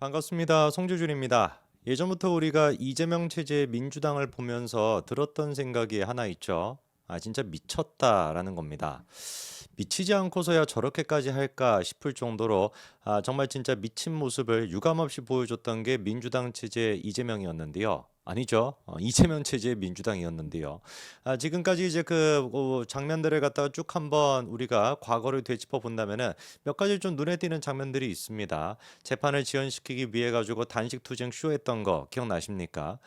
반갑습니다. 송주준입니다. 예전부터 우리가 이재명 체제의 민주당을 보면서 들었던 생각이 하나 있죠. 진짜 미쳤다라는 겁니다. 미치지 않고서야 저렇게까지 할까 싶을 정도로 정말 진짜 미친 모습을 유감없이 보여줬던 게 민주당 체제의 이재명이었는데요. 아니죠. 이재명 체제의 민주당이었는데요. 지금까지 이제 그 장면들을 갖다가 쭉 한번 우리가 과거를 되짚어 본다면은 몇 가지 좀 눈에 띄는 장면들이 있습니다. 재판을 지연시키기 위해 가지고 단식 투쟁 쇼했던 거 기억나십니까?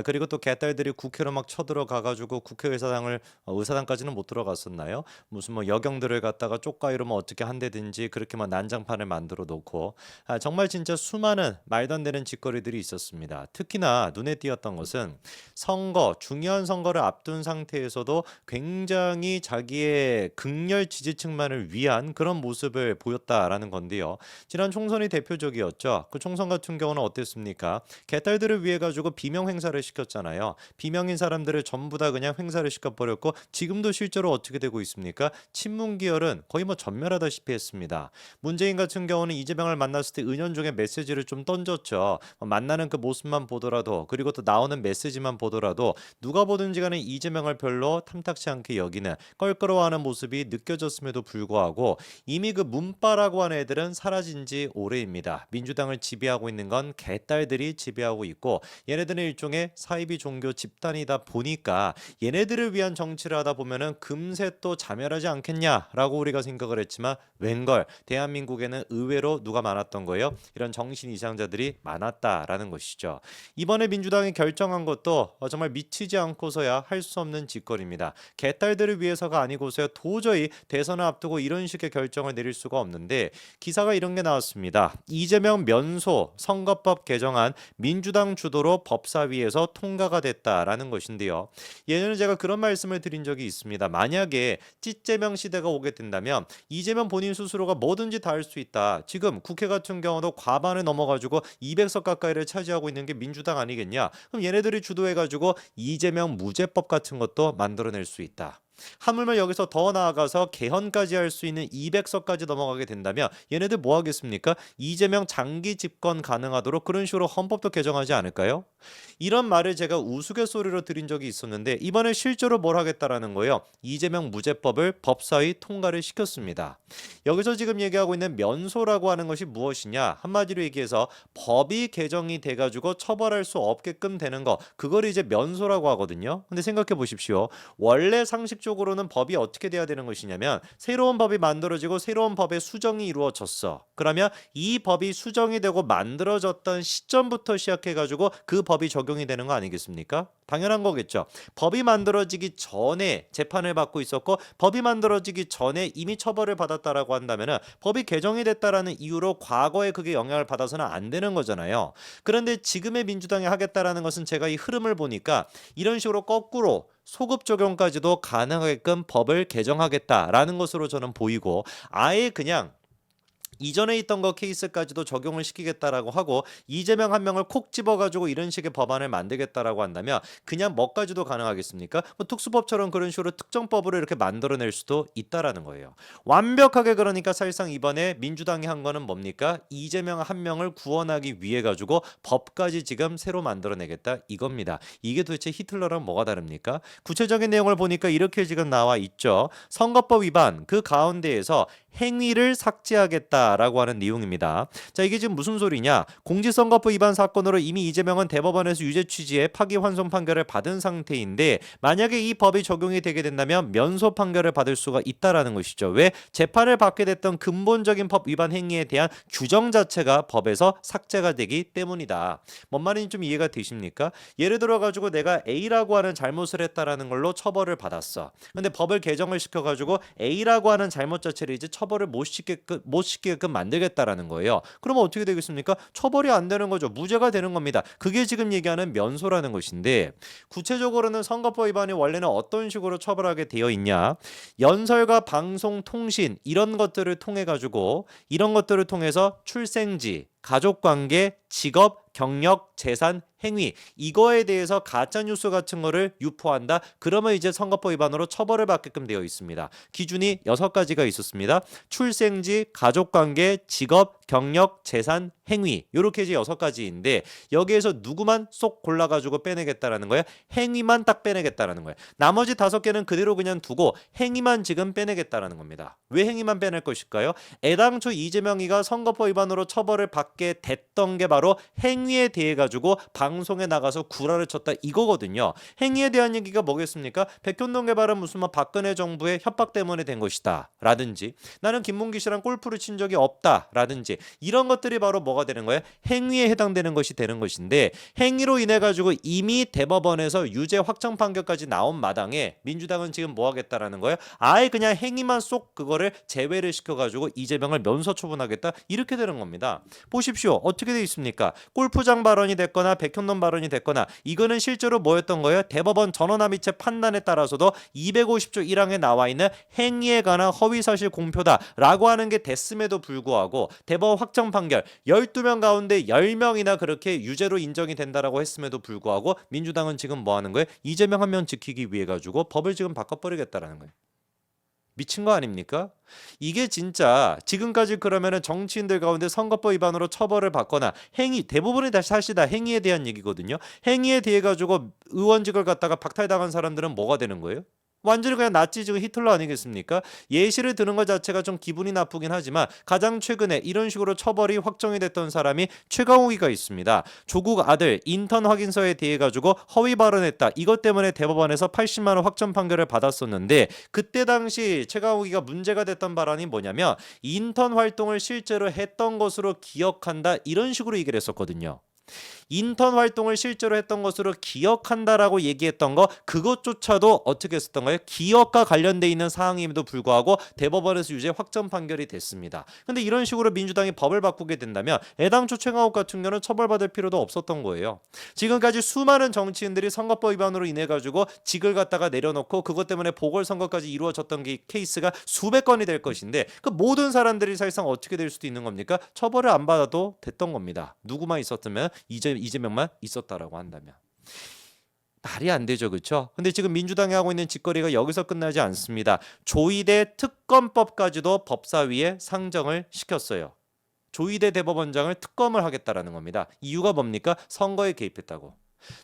그리고 또 개딸들이 국회로 막 쳐들어가 가지고 국회의사당을 의사당까지는 못 들어갔었나요? 무슨 뭐 여경들을 갖다가 쪽가 이러면 어떻게 한다든지 그렇게 막 난장판을 만들어 놓고 정말 진짜 수많은 말도 안 되는 짓거리들이 있었습니다. 특히나 눈에 띄었던 것은 선거, 중요한 선거를 앞둔 상태에서도 굉장히 자기의 극렬 지지층만을 위한 그런 모습을 보였다라는 건데요. 지난 총선이 대표적이었죠. 그 총선 같은 경우는 어땠습니까? 개딸들을 위해 가지고 비명 행사를 시켰잖아요. 비명인 사람들을 전부 다 그냥 행사를 시켜버렸고 지금도 실제로 어떻게 되고 있습니까? 친문 계열은 거의 뭐 전멸하다시피 했습니다. 문재인 같은 경우는 이재명을 만났을 때 은연중에 메시지를 좀 던졌죠. 만나는 그 모습만 보더라도 그리고 또 나오는 메시지만 보더라도 누가 보든지 간에 이재명을 별로 탐탁치 않게 여기는 껄끄러워하는 모습이 느껴졌음에도 불구하고 이미 그 문바라고 하는 애들은 사라진 지 오래입니다. 민주당을 지배하고 있는 건 개딸들이 지배하고 있고 얘네들은 일종의 사이비 종교 집단이다 보니까 얘네들을 위한 정치를 하다 보면은 금세 또 자멸하지 않겠냐라고 우리가 생각을 했지만 웬걸 대한민국에는 의외로 누가 많았던 거예요? 이런 정신 이상자들이 많았다라는 것이죠. 이번에 민주당이 결정한 것도 정말 미치지 않고서야 할 수 없는 짓거리입니다. 개딸들을 위해서가 아니고서야 도저히 대선을 앞두고 이런 식의 결정을 내릴 수가 없는데 기사가 이런 게 나왔습니다. 이재명 면소 선거법 개정안 민주당 주도로 법사위에서 통과가 됐다라는 것인데요. 예전에 제가 그런 말씀을 드린 적이 있습니다. 만약에 찌재명 시대가 오게 된다면 이재명 본인 스스로가 뭐든지 다 할 수 있다. 지금 국회 같은 경우도 과반을 넘어가지고 200석 가까이를 차지하고 있는 게 민주당 아니겠냐? 그럼 얘네들이 주도해가지고 이재명 무죄법 같은 것도 만들어낼 수 있다. 하물며 여기서 더 나아가서 개헌까지 할 수 있는 200석까지 넘어가게 된다면 얘네들 뭐 하겠습니까? 이재명 장기 집권 가능하도록 그런 식으로 헌법도 개정하지 않을까요? 이런 말을 제가 우스갯소리로 드린 적이 있었는데 이번에 실제로 뭘 하겠다라는 거예요. 이재명 무죄법을 법사위 통과를 시켰습니다. 여기서 지금 얘기하고 있는 면소라고 하는 것이 무엇이냐? 한마디로 얘기해서 법이 개정이 돼가지고 처벌할 수 없게끔 되는 거 그걸 이제 면소라고 하거든요. 근데 생각해 보십시오. 원래 상식적으로는 법이 어떻게 돼야 되는 것이냐면 새로운 법이 만들어지고 새로운 법의 수정이 이루어졌어. 그러면 이 법이 수정이 되고 만들어졌던 시점부터 시작해가지고 그 법이 적용이 되는 거 아니겠습니까? 당연한 거겠죠. 법이 만들어지기 전에 재판을 받고 있었고 법이 만들어지기 전에 이미 처벌을 받았다라고 한다면은 법이 개정이 됐다라는 이유로 과거에 그게 영향을 받아서는 안 되는 거잖아요. 그런데 지금의 민주당이 하겠다라는 것은 제가 이 흐름을 보니까 이런 식으로 거꾸로 소급 적용까지도 가능하게끔 법을 개정하겠다라는 것으로 저는 보이고 아예 그냥 이전에 있던 거 케이스까지도 적용을 시키겠다라고 하고 이재명 한 명을 콕 집어가지고 이런 식의 법안을 만들겠다라고 한다면 그냥 뭐까지도 가능하겠습니까? 뭐 특수법처럼 그런 식으로 특정법으로 이렇게 만들어낼 수도 있다라는 거예요. 완벽하게 그러니까 사실상 이번에 민주당이 한 거는 뭡니까? 이재명 한 명을 구원하기 위해 가지고 법까지 지금 새로 만들어내겠다 이겁니다. 이게 도대체 히틀러랑 뭐가 다릅니까? 구체적인 내용을 보니까 이렇게 지금 나와 있죠. 선거법 위반 그 가운데에서 행위를 삭제하겠다라고 하는 내용입니다. 자, 이게 지금 무슨 소리냐? 공직선거법 위반 사건으로 이미 이재명은 대법원에서 유죄 취지의 파기환송 판결을 받은 상태인데 만약에 이 법이 적용이 되게 된다면 면소 판결을 받을 수가 있다라는 것이죠. 왜? 재판을 받게 됐던 근본적인 법 위반 행위에 대한 규정 자체가 법에서 삭제가 되기 때문이다. 뭔 말인지 좀 이해가 되십니까? 예를 들어 가지고 내가 A라고 하는 잘못을 했다라는 걸로 처벌을 받았어. 근데 법을 개정을 시켜 가지고 A라고 하는 잘못 자체를 이제 처벌을 못 시키게끔 만들겠다라는 거예요. 그러면 어떻게 되겠습니까? 처벌이 안 되는 거죠. 무죄가 되는 겁니다. 그게 지금 얘기하는 면소라는 것인데 구체적으로는 선거법 위반이 원래는 어떤 식으로 처벌하게 되어 있냐? 연설과 방송, 통신 이런 것들을 통해 가지고 이런 것들을 통해서 출생지, 가족관계, 직업, 경력, 재산, 행위 이거에 대해서 가짜뉴스 같은 거를 유포한다. 그러면 이제 선거법 위반으로 처벌을 받게끔 되어 있습니다. 기준이 6가지가 있었습니다. 출생지, 가족관계, 직업, 경력, 재산, 행위 이렇게 이제 6가지인데 여기에서 누구만 쏙 골라가지고 빼내겠다라는 거예요. 행위만 딱 빼내겠다라는 거예요. 나머지 5개는 그대로 그냥 두고 행위만 지금 빼내겠다라는 겁니다. 왜 행위만 빼낼 것일까요? 애당초 이재명이가 선거법 위반으로 처벌을 받게 됐던 게 바로 행위에 대해 가지고 방송에 나가서 구라를 쳤다 이거거든요. 행위에 대한 얘기가 뭐겠습니까? 백현동 개발은 무슨 뭐 박근혜 정부의 협박 때문에 된 것이다 라든지 나는 김문기 씨랑 골프를 친 적이 없다 라든지 이런 것들이 바로 뭐가 되는 거예요? 행위에 해당되는 것이 되는 것인데 행위로 인해 가지고 이미 대법원에서 유죄 확정 판결까지 나온 마당에 민주당은 지금 뭐 하겠다라는 거예요? 아예 그냥 행위만 쏙 그거를 제외를 시켜가지고 이재명을 면소 처분하겠다 이렇게 되는 겁니다. 보십시오. 어떻게 돼 있습니까? 골프장 발언이 됐거나 백현동 발언이 됐거나 이거는 실제로 뭐였던 거예요? 대법원 전원합의체 판단에 따라서도 250조 1항에 나와 있는 행위에 관한 허위사실 공표다라고 하는 게 됐음에도 불구하고 대법원 확정 판결 12명 가운데 10명이나 그렇게 유죄로 인정이 된다라고 했음에도 불구하고 민주당은 지금 뭐 하는 거예요? 이재명 한 명 지키기 위해 가지고 법을 지금 바꿔버리겠다라는 거예요. 미친 거 아닙니까? 이게 진짜 지금까지 그러면은 정치인들 가운데 선거법 위반으로 처벌을 받거나 행위 대부분이 다 사실 다 행위에 대한 얘기거든요. 행위에 대해 가지고 의원직을 갖다가 박탈당한 사람들은 뭐가 되는 거예요? 완전히 그냥 나치즘 히틀러 아니겠습니까? 예시를 드는 것 자체가 좀 기분이 나쁘긴 하지만 가장 최근에 이런 식으로 처벌이 확정이 됐던 사람이 최강욱이가 있습니다. 조국 아들 인턴 확인서에 대해 가지고 허위 발언했다. 이것 때문에 대법원에서 80만 원 확정 판결을 받았었는데 그때 당시 최강욱이가 문제가 됐던 발언이 뭐냐면 인턴 활동을 실제로 했던 것으로 기억한다. 이런 식으로 얘기를 했었거든요. 인턴 활동을 실제로 했던 것으로 기억한다라고 얘기했던 거 그것조차도 어떻게 했었던 거예요? 기억과 관련돼 있는 사항임에도 불구하고 대법원에서 유죄 확정 판결이 됐습니다. 근데 이런 식으로 민주당이 법을 바꾸게 된다면 애당초 최강욱 같은 경우는 처벌받을 필요도 없었던 거예요. 지금까지 수많은 정치인들이 선거법 위반으로 인해 가지고 직을 갖다가 내려놓고 그것 때문에 보궐선거까지 이루어졌던 게 케이스가 수백 건이 될 것인데 그 모든 사람들이 사실상 어떻게 될 수도 있는 겁니까? 처벌을 안 받아도 됐던 겁니다. 누구만 있었으면 이재명만 있었다라고 한다면 말이 안 되죠, 그렇죠? 근데 지금 민주당이 하고 있는 짓거리가 여기서 끝나지 않습니다. 조희대 특검법까지도 법사위에 상정을 시켰어요. 조희대 대법원장을 특검을 하겠다라는 겁니다. 이유가 뭡니까? 선거에 개입했다고.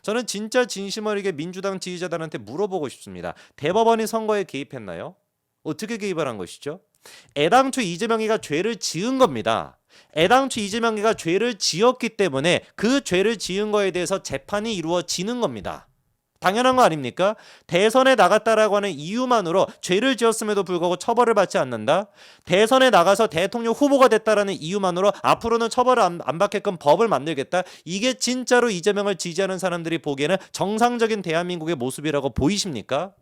저는 진짜 진심 어리게 민주당 지지자들한테 물어보고 싶습니다. 대법원이 선거에 개입했나요? 어떻게 개입을 한 것이죠? 애당초 이재명이가 죄를 지은 겁니다. 애당초 이재명이가 죄를 지었기 때문에 그 죄를 지은 거에 대해서 재판이 이루어지는 겁니다. 당연한 거 아닙니까? 대선에 나갔다라고 하는 이유만으로 죄를 지었음에도 불구하고 처벌을 받지 않는다. 대선에 나가서 대통령 후보가 됐다라는 이유만으로 앞으로는 처벌을 안 받게끔 법을 만들겠다. 이게 진짜로 이재명을 지지하는 사람들이 보기에는 정상적인 대한민국의 모습이라고 보이십니까?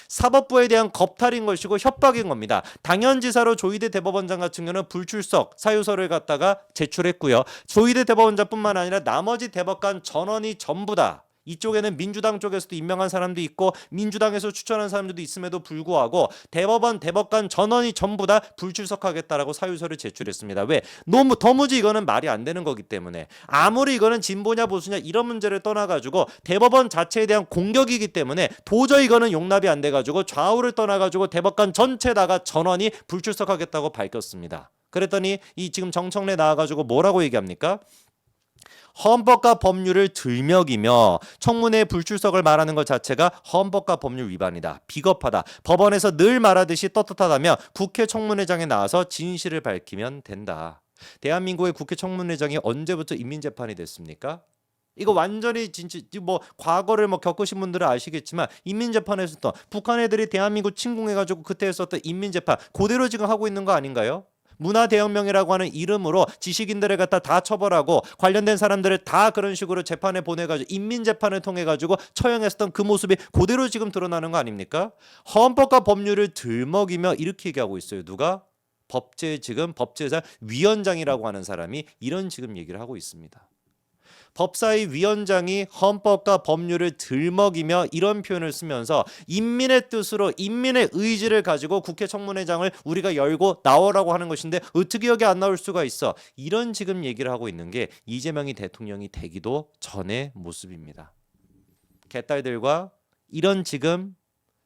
사법부에 대한 겁탈인 것이고 협박인 겁니다. 당연지사로 조희대 대법원장 같은 경우는 불출석 사유서를 갖다가 제출했고요. 조희대 대법원장뿐만 아니라 나머지 대법관 전원이 전부 다 이쪽에는 민주당 쪽에서도 임명한 사람도 있고 민주당에서 추천한 사람들도 있음에도 불구하고 대법원 대법관 전원이 전부 다 불출석하겠다라고 사유서를 제출했습니다. 왜? 너무 도무지 이거는 말이 안 되는 거기 때문에 아무리 이거는 진보냐 보수냐 이런 문제를 떠나가지고 대법원 자체에 대한 공격이기 때문에 도저히 이거는 용납이 안 돼가지고 좌우를 떠나가지고 대법관 전체다가 전원이 불출석하겠다고 밝혔습니다. 그랬더니 이 지금 정청래 나와가지고 뭐라고 얘기합니까? 헌법과 법률을 들먹이며 청문회 불출석을 말하는 것 자체가 헌법과 법률 위반이다. 비겁하다. 법원에서 늘 말하듯이 떳떳하다며 국회 청문회장에 나와서 진실을 밝히면 된다. 대한민국의 국회 청문회장이 언제부터 인민재판이 됐습니까? 이거 완전히 진짜 뭐 과거를 뭐 겪으신 분들은 아시겠지만 인민재판에서 또 북한 애들이 대한민국 침공해가지고 그때 했었던 인민재판 그대로 지금 하고 있는 거 아닌가요? 문화대혁명이라고 하는 이름으로 지식인들을 갖다 다 처벌하고 관련된 사람들을 다 그런 식으로 재판에 보내가지고 인민재판을 통해가지고 처형했었던 그 모습이 그대로 지금 드러나는 거 아닙니까? 헌법과 법률을 들먹이며 이렇게 얘기하고 있어요. 누가? 지금 법제사 위원장이라고 하는 사람이 이런 지금 얘기를 하고 있습니다. 법사위 위원장이 헌법과 법률을 들먹이며 이런 표현을 쓰면서 인민의 뜻으로 인민의 의지를 가지고 국회 청문회장을 우리가 열고 나오라고 하는 것인데 어떻게 여기 안 나올 수가 있어? 이런 지금 얘기를 하고 있는 게 이재명이 대통령이 되기도 전의 모습입니다. 개딸들과 이런 지금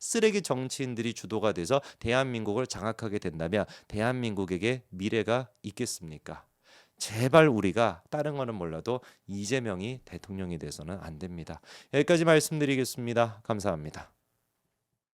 쓰레기 정치인들이 주도가 돼서 대한민국을 장악하게 된다면 대한민국에게 미래가 있겠습니까? 제발 우리가 다른 거는 몰라도 이재명이 대통령이 돼서는 안 됩니다. 여기까지 말씀드리겠습니다. 감사합니다.